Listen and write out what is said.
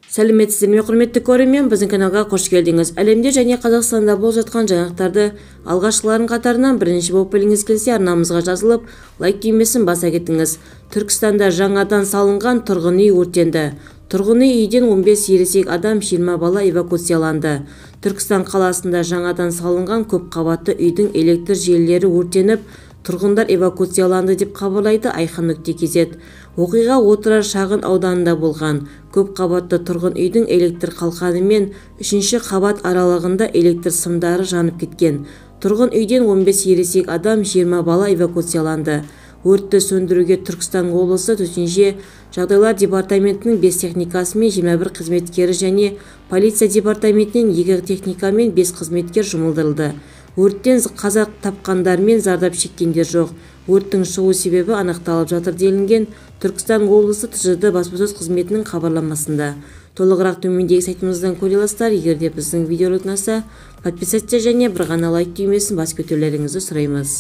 Сәлеметсіздер ме, құрметті көрермен, біздің каналға қош келдіңіз. Әлемде және Қазақстанда болып жатқан жаңалықтарды алғашқылардың қатарынан бірінші болып білгіңіз келсе, арнамызға жазылып, лайк түймесін баса кетіңіз. Түркістанда жаңадан салынған тұрғын үй өртенді. Тұрғын үйден 15 ересек адам, 20 бала эвакуацияланды. Түркістан қаласында жаңадан салынған көп қабатты үйдің электр желілері өртеніп, тұрғындар эвакуацияланды деп хабарлайды Айқын.кз. Оқиға Отырар шағын ауданында болған. Көп қабатты тұрғын үйдің электр қалқаны мен 3-ші қабат аралығында электр сымдары жанып кеткен. Тұрғын үйден 15 ересек адам, 20 бала эвакуацияланды. Өртті сөндіруге Түркістан облысы төтенше жағдайлар департаментінің 5 техникасы мен 21 қызметкері және полиция департаментінен 2 техника мен 5 қызметкер жұмылдырылды. Өрттен қаза тапқандар мен зардап шеккендер жоқ. Өрттің шығу себебі анықталып жатыр делінген Түркістан облысы ТЖД баспасөз қызметінің хабарламасында. Толығырақ төмендегі сайтымыздан көре аласыздар. Егер де біздің видео ұнаса, подписаться және бір ғана лайк түймесін басып кетулеріңізді сұраймыз.